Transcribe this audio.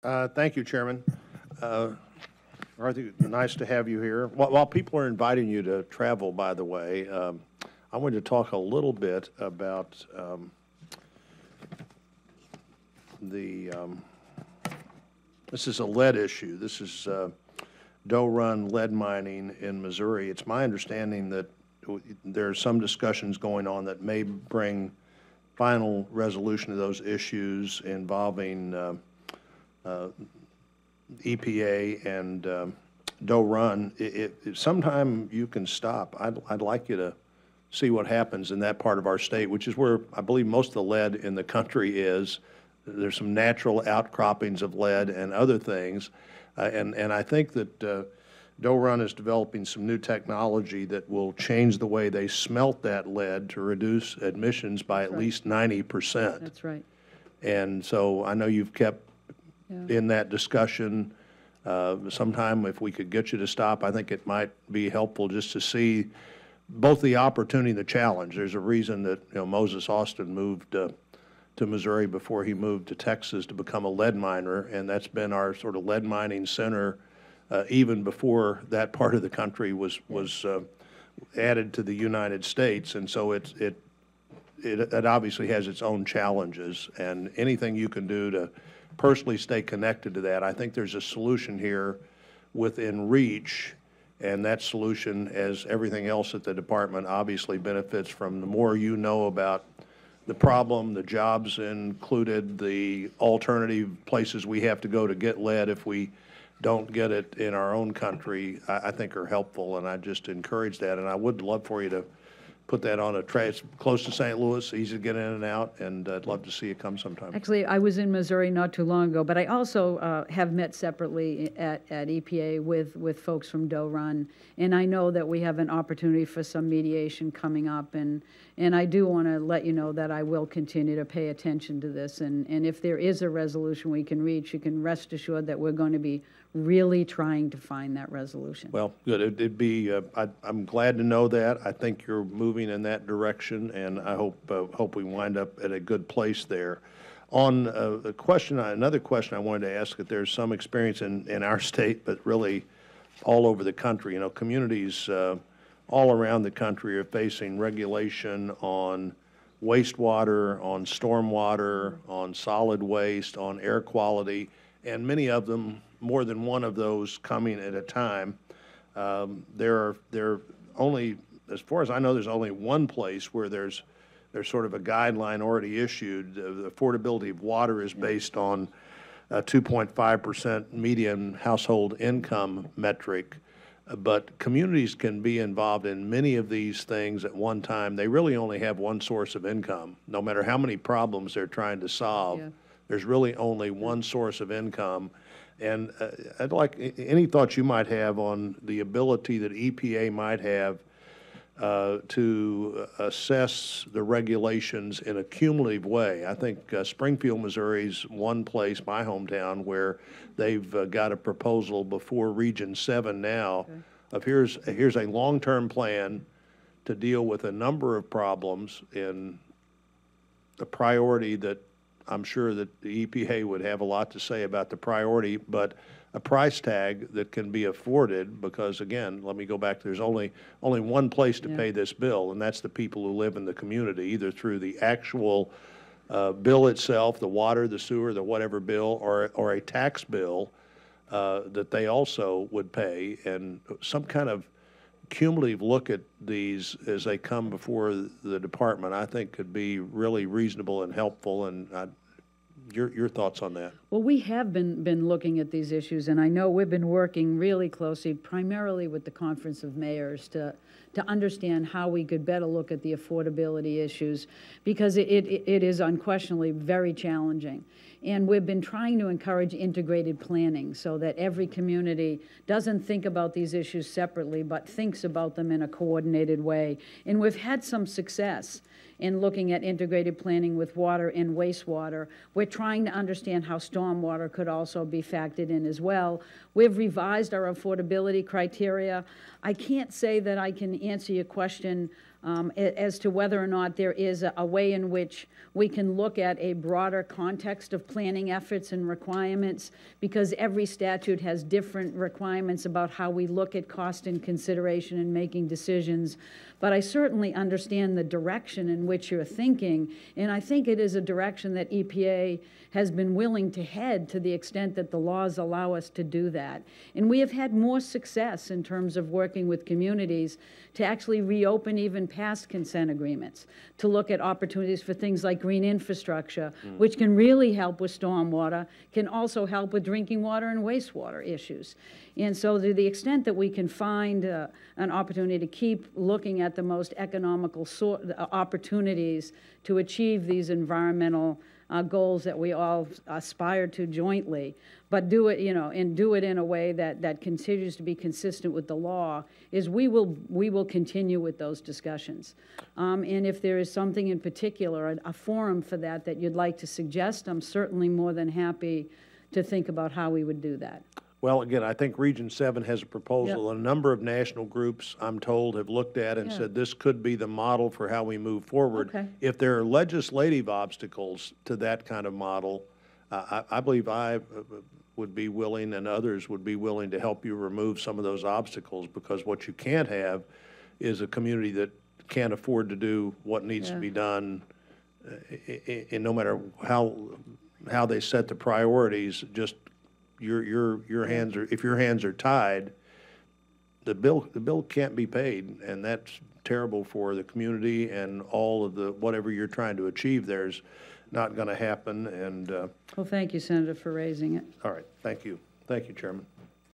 Thank you, Chairman. Arthur, nice to have you here. While people are inviting you to travel, by the way, I wanted to talk a little bit about this is a lead issue. This is Doe Run lead mining in Missouri. It's my understanding that there are some discussions going on that may bring final resolution of those issues involving EPA and Doe Run. If sometime you can stop, I'd like you to see what happens in that part of our state, which is where I believe most of the lead in the country is. There's some natural outcroppings of lead and other things, and I think that Doe Run is developing some new technology that will change the way they smelt that lead to reduce emissions by at least 90%. That's right. And so I know you've kept in that discussion. Sometime if we could get you to stop, I think it might be helpful just to see both the opportunity and the challenge. There's a reason that Moses Austin moved to Missouri before he moved to Texas to become a lead miner, and that's been our sort of lead mining center even before that part of the country was added to the United States. And so it obviously has its own challenges, and anything you can do to personally stay connected to that. I think there's a solution here within reach, and that solution, as everything else at the department, obviously benefits from the more you know about the problem, the jobs included, the alternative places we have to go to get lead if we don't get it in our own country, I think are helpful, and I just encourage that. And I would love for you to put that on a train. It's close to St. Louis, easy to get in and out, and I'd love to see you come sometime. Actually, I was in Missouri not too long ago, but I also have met separately at EPA with folks from Doe Run, and I know that we have an opportunity for some mediation coming up, and I do want to let you know that I will continue to pay attention to this, and if there is a resolution we can reach, you can rest assured that we're going to be really trying to find that resolution. Well, good. It'd be. I'm glad to know that. I think you're moving in that direction, and I hope we wind up at a good place there. On a question, another question I wanted to ask: that there's some experience in our state, but really all over the country. Communities all around the country are facing regulation on wastewater, on stormwater, on solid waste, on air quality, and many of them, more than one of those coming at a time. There are only, as far as I know, there's only one place where there's sort of a guideline already issued. The affordability of water is based on a 2.5% median household income metric. But communities can be involved in many of these things at one time. They really only have one source of income. No matter how many problems they're trying to solve, there's really only one source of income. And I'd like any thoughts you might have on the ability that EPA might have to assess the regulations in a cumulative way. I think Springfield, Missouri is one place, my hometown, where they've got a proposal before Region 7 now of here's a long-term plan to deal with a number of problems in the priority that I'm sure that the EPA would have a lot to say about the priority, but a price tag that can be afforded because, again, let me go back, there's only one place to pay this bill, and that's the people who live in the community, either through the actual bill itself, the water, the sewer, the whatever bill, or a tax bill that they also would pay, and some kind of cumulative look at these as they come before the department, I think could be really reasonable and helpful. And your thoughts on that? Well, we have been looking at these issues, and I know we've been working really closely, primarily with the Conference of Mayors, to understand how we could better look at the affordability issues, because it is unquestionably very challenging. And we've been trying to encourage integrated planning so that every community doesn't think about these issues separately, but thinks about them in a coordinated way. And we've had some success in looking at integrated planning with water and wastewater. We're trying to understand how stormwater could also be factored in as well. We've revised our affordability criteria. I can't say that I can answer your question as to whether or not there is a way in which we can look at a broader context of planning efforts and requirements, because every statute has different requirements about how we look at cost and consideration in making decisions. But I certainly understand the direction in which you're thinking, and I think it is a direction that EPA has been willing to head to the extent that the laws allow us to do that. And we have had more success in terms of working with communities to actually reopen even past consent agreements, to look at opportunities for things like green infrastructure, which can really help with stormwater, can also help with drinking water and wastewater issues. And so to the extent that we can find an opportunity to keep looking at the most economical opportunities to achieve these environmental goals that we all aspire to jointly, but do it, and do it in a way that continues to be consistent with the law, is we will continue with those discussions. And if there is something in particular, a forum for that you'd like to suggest, I'm certainly more than happy to think about how we would do that. Well, again, I think Region 7 has a proposal. Yep. A number of national groups, I'm told, have looked at and said this could be the model for how we move forward. Okay. If there are legislative obstacles to that kind of model, I believe I would be willing and others would be willing to help you remove some of those obstacles, because what you can't have is a community that can't afford to do what needs to be done, and no matter how they set the priorities, just your hands are, if your hands are tied, the bill can't be paid, and that's terrible for the community, and all of the whatever you're trying to achieve there's not going to happen. And Well, thank you, Senator, for raising it. all right, thank you, Chairman.